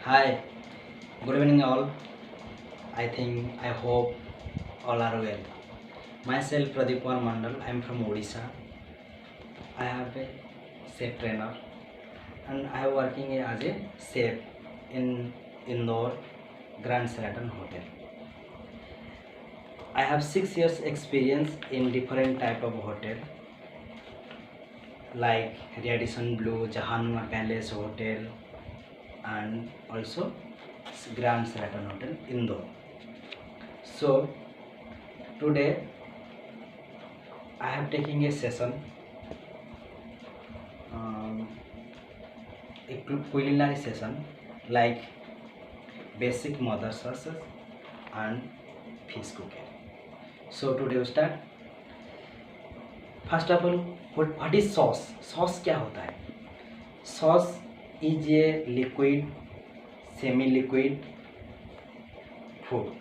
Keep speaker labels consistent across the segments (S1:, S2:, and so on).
S1: Hi, good evening all. I hope all are well. Myself Pradeep Kumar Mandal. I am from Odisha. I have a chef trainer and I am working as a chef in Indore Grand Sheraton Hotel. I have 6 years experience in different type of hotel like Radisson Blue, Jahanwa Palace Hotel and also Grand Sheraton Hotel Indore. So today I have taken a session, um, a culinary session like basic mother sauces and fish cooking. So today we start. First of all, what is sauce? Sauce क्या होता है? Sauce is a liquid, semi-liquid food.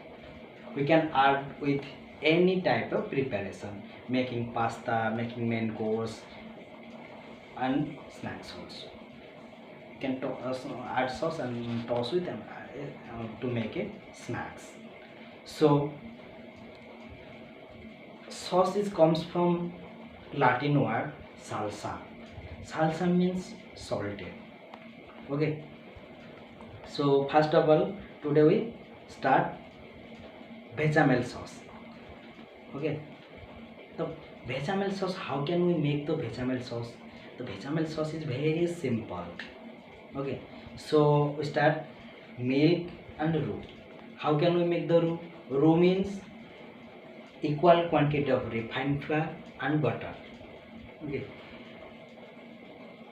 S1: We can add with any type of preparation, making pasta, making main course, and snacks also. You can add sauce and toss with them to make it snacks. So sauce comes from Latin word salsa. Salsa means salted. Okay. So first of all, today we start bechamel sauce. Okay. The bechamel sauce. How can we make the bechamel sauce? The bechamel sauce is very simple. Okay. So we start milk and roux. How can we make the roux? Roux means equal quantity of refined flour and butter. Okay.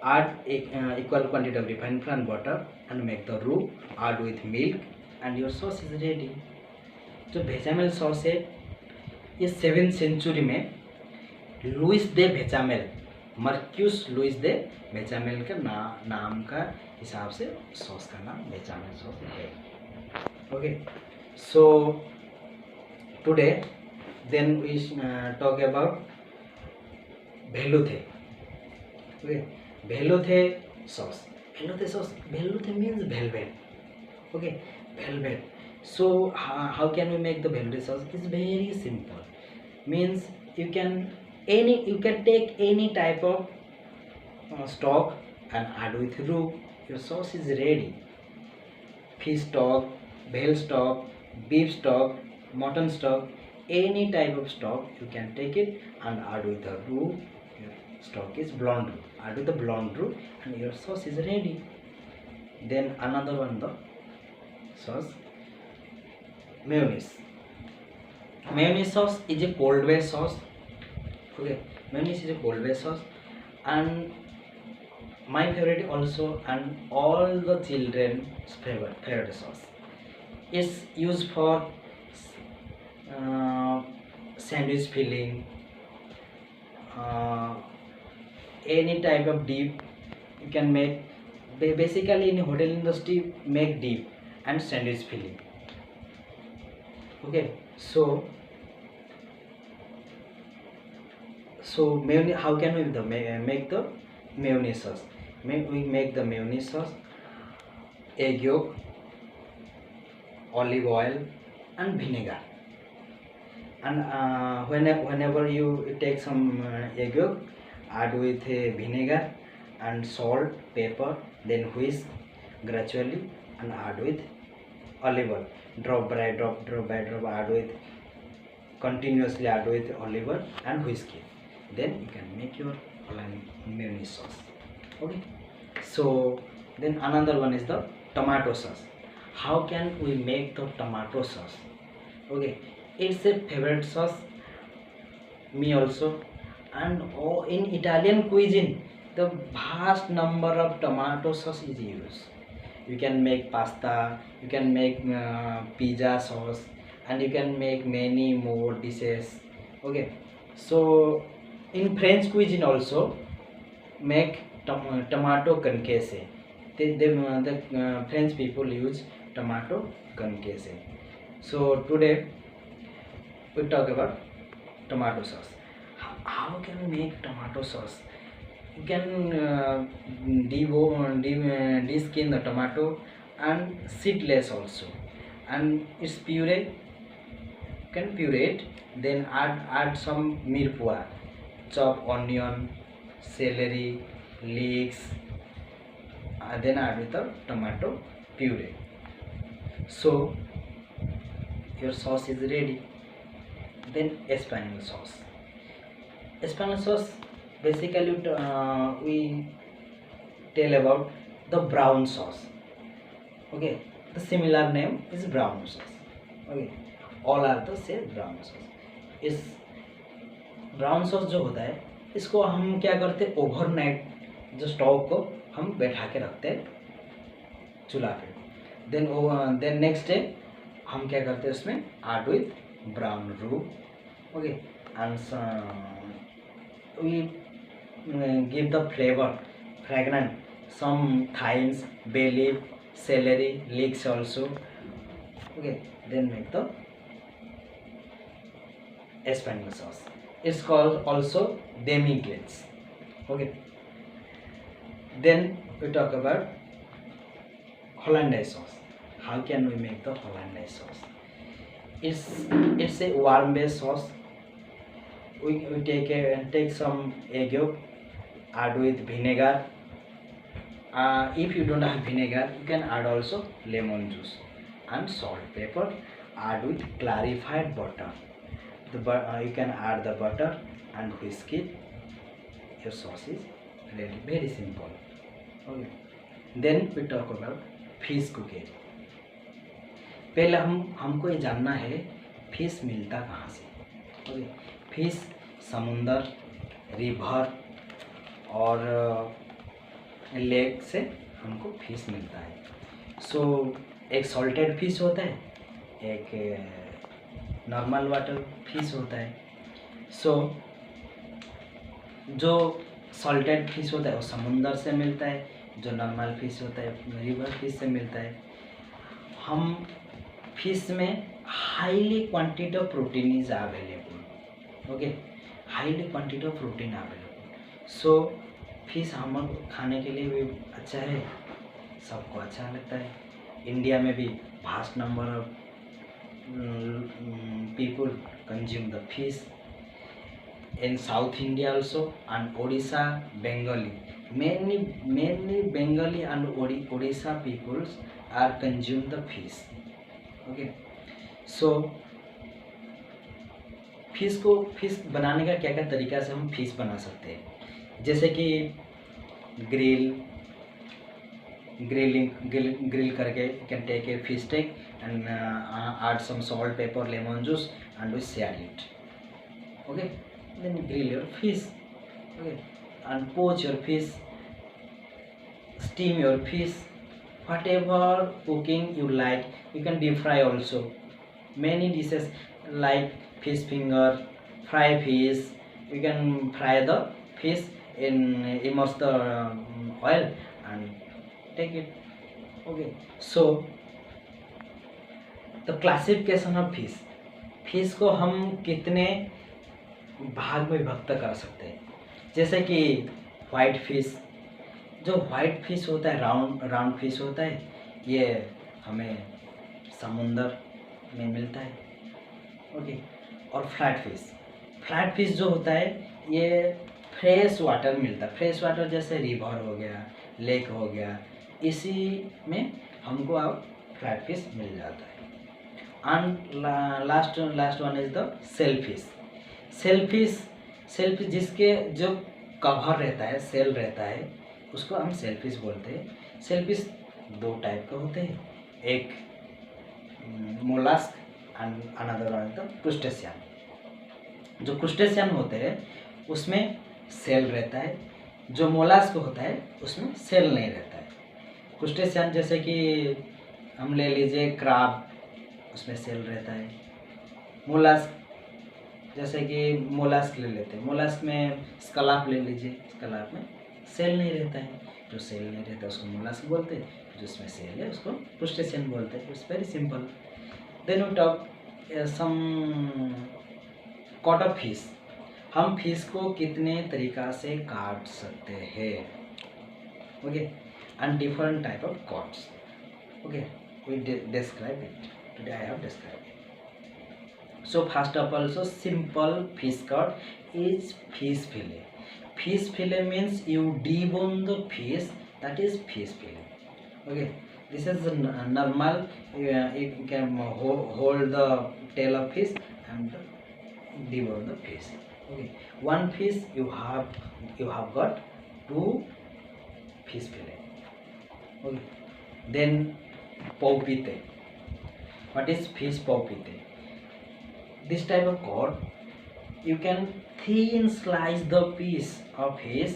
S1: Add equal quantity of refined flour and butter and make the roux. Add with milk and your sauce is ready. तो bechamel sauce है ये 7th century में Louis दे bechamel मर्क्यूस Louis दे bechamel के नाम का हिसाब से sauce का नाम बेचामेल सॉस है. Okay so today then we talk about veluthe. Okay, veluthe sauce. Veluthe means velvet. Okay, velvet. So how can we make the velvet sauce? It's very simple. Means you can take any type of stock and add with roux. Your sauce is ready. Fish stock, bhel stock, beef stock, mutton stock, any type of stock you can take it and add with the roux. Your stock is blonde roux. Add with the blonde roux and your sauce is ready. Then another one, the sauce mayonnaise. Mayonnaise sauce is a cold way sauce. Okay, mayonnaise is a cold way sauce and my favorite also and all the children's favorite sauce is used for sandwich filling, any type of dip you can make. Basically in hotel industry make dip and sandwich filling. Okay, so mayonnaise, how can we make the mayonnaise sauce? We make the mayonnaise sauce, egg yolk, olive oil and vinegar. And whenever you take some egg yolk, add with vinegar and salt, pepper, then whisk gradually and add with olive oil. Drop by drop add with continuously add with olive oil and whisk it. Then you can make your mayonnaise sauce. Okay. So then another one is the tomato sauce. How can we make the tomato sauce? Okay, it's a favorite sauce me also. And in Italian cuisine the vast number of tomato sauce is used. You can make pasta, you can make pizza sauce and you can make many more dishes. Okay, so in French cuisine also make tomato concasse. The French people use tomato concasse. So today we talk about tomato sauce. How can we make tomato sauce? You can de-skin the tomato and seedless also, and it's puree, can puree it, then add some mirpua, chop onion, celery, leeks, then add with the tomato puree. So your sauce is ready. Then Espanol sauce. Espanol sauce basically we tell about the brown sauce. Okay, the similar name is brown sauce. Okay, all are the same brown sauce. इस brown sauce जो होता है, इसको हम क्या करते हैं, overnight जो स्टोव को हम बैठा के रखते हैं चूल्हा पे। देन नेक्स्ट डे हम क्या करते हैं, उसमें ऐड विथ ब्राउन रूप। Okay, and we give the flavour fragrant some thymes, bay leaf, celery, leeks also. Okay, then make the Espanol sauce. It's called also demi-glace. Okay, then we talk about Hollandaise sauce. How can we make the Hollandaise sauce? It's a warm base sauce. We take some egg yolk, add with vinegar. If you don't have vinegar, you can add also lemon juice and salt, pepper. Add with clarified butter. You can add the butter and whisk it. Your sauce is ready. Very simple. Okay. Then we talk about fish cooking. पहले हमको ये जानना है fish मिलता कहाँ से। Okay, fish समुंदर, river और लेक से हमको फिश मिलता है। सो एक सॉल्टेड फिश होता है, एक नॉर्मल वाटर फिश होता है। सो जो सॉल्टेड फिश होता है वो समुंदर से मिलता है, जो नॉर्मल फिश होता है रिवर फिश से मिलता है। हम फिश में highly quantity of protein is available. Okay, highly quantity of protein available. So fish हम खाने के लिए भी अच्छा है, सबको अच्छा लगता है। इंडिया में भी vast number of people consume the fish. In south India also and Odisha, Bengali, mainly Bengali and Odisha peoples are consume the fish. Okay, so fish बनाने का क्या क्या तरीका से हम फिश बना सकते हैं, जैसे कि ग्रिल करके can take a fish steak and add some salt, pepper, lemon juice and we sear it. Okay, then grill your fish. Okay, and poach your fish, steam your fish, whatever cooking you like. You can deep fry also. Many dishes like fish finger, fry fish. You can fry the fish in immerse the oil and take it. Okay, so the classification of fish. Fish को हम कितने भाग में विभक्त कर सकते हैं, जैसे कि वाइट फिश। जो वाइट फिश होता है, राउंड फिश होता है, ये हमें समुंदर में मिलता है। ओके, और फ्लैट फिश जो होता है ये फ्रेश वाटर मिलता है। फ्रेश वाटर जैसे रिवर हो गया, लेक हो गया, इसी में हमको अब फ्लैट फिश मिल जाता है। And last one is the shell fish जिसके जो कवर रहता है, सेल रहता है, उसको हम सेल फिश बोलते हैं। सेल फिश दो टाइप का होते हैं, एक mollusc and another one is the crustacean. जो क्रुस्टेशियन होते हैं उसमें सेल रहता है, जो मोलास्क होता है उसमें सेल नहीं रहता है। क्रुस्टेशियन जैसे कि हम ले लीजिए क्राब, उसमें सेल रहता है। मोलास्क जैसे कि मोलास्क ले लेते हैं, मोलास्क में स्कैलप ले लीजिए, स्कैलप में सेल नहीं रहता है। जो सेल नहीं रहता है उसको मोलास्क बोलते हैं, जिसमें सेल है उसको क्रुस्टेशियन बोलते हैं। It's very simple. Then we talk some cut of fish. हम फिश को कितने तरीका से काट सकते हैं। Okay, and different type of cuts. Okay, we describe it. Today I have described it. So first of all, so simple fish cut is fish fillet. Fish fillet means you debone the fish, that is fish fillet. Okay, this is a normal. You can hold the tail of fish and debone the fish. Okay, one fish you have got two fish fillet. Okay, then paupite. What is fish paupite? This type of cord, you can thin slice the piece of fish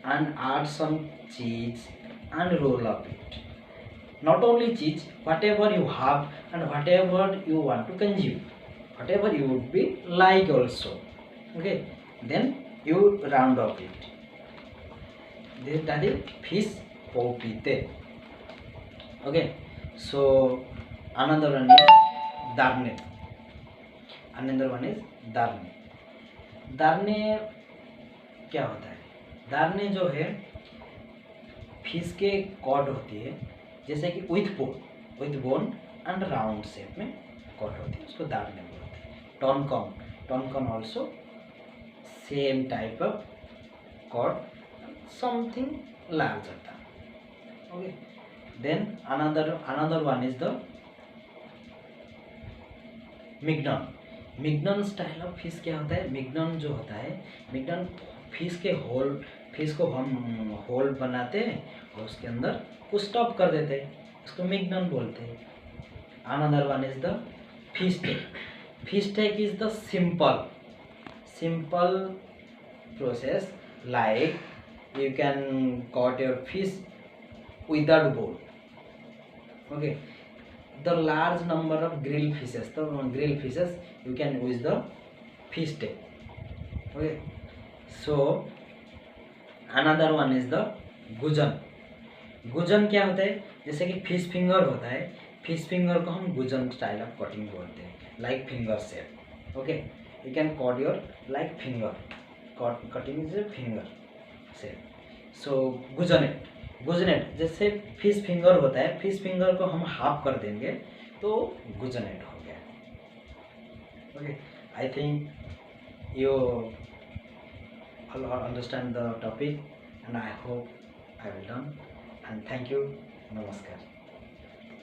S1: and add some cheese and roll up it. Not only cheese, whatever you have and whatever you want to consume, whatever you would be like also. Okay, then you round up it. That is fish paupite. Okay, so another one is darne. Another one is darne. दारने क्या होता है? दारने जो है fish के code होती है, जैसे कि with bone and round shape में कॉड होती है, उसको दारने बोलते हैं. टॉनकॉन also same type of cod, something larger था. Okay, then another one is the mignon. Mignon style of fish क्या होता है? मिगनन जो होता है, मिगनन फिश को हम होल बनाते हैं और उसके अंदर को स्टॉप कर देते हैं, उसको मिगनन बोलते हैं. Another one is the fish steak. Fish steak is the simple process, like you can caught your fish without bone. Okay, the large number of grilled fishes you can use the fish tail. Okay, so another one is the गुजन क्या होता है? जैसे कि fish finger होता है, fish finger को हम गुजन style of cutting बोलते हैं, like finger shape. Okay, you can cut your like finger, cutting is a finger shape. So गुजनेट जैसे फिश फिंगर होता है, फिश फिंगर को हम हाफ कर देंगे तो गुजनेट हो गया. Okay, I think you understand the topic and I hope I will done, and thank you. Namaskar.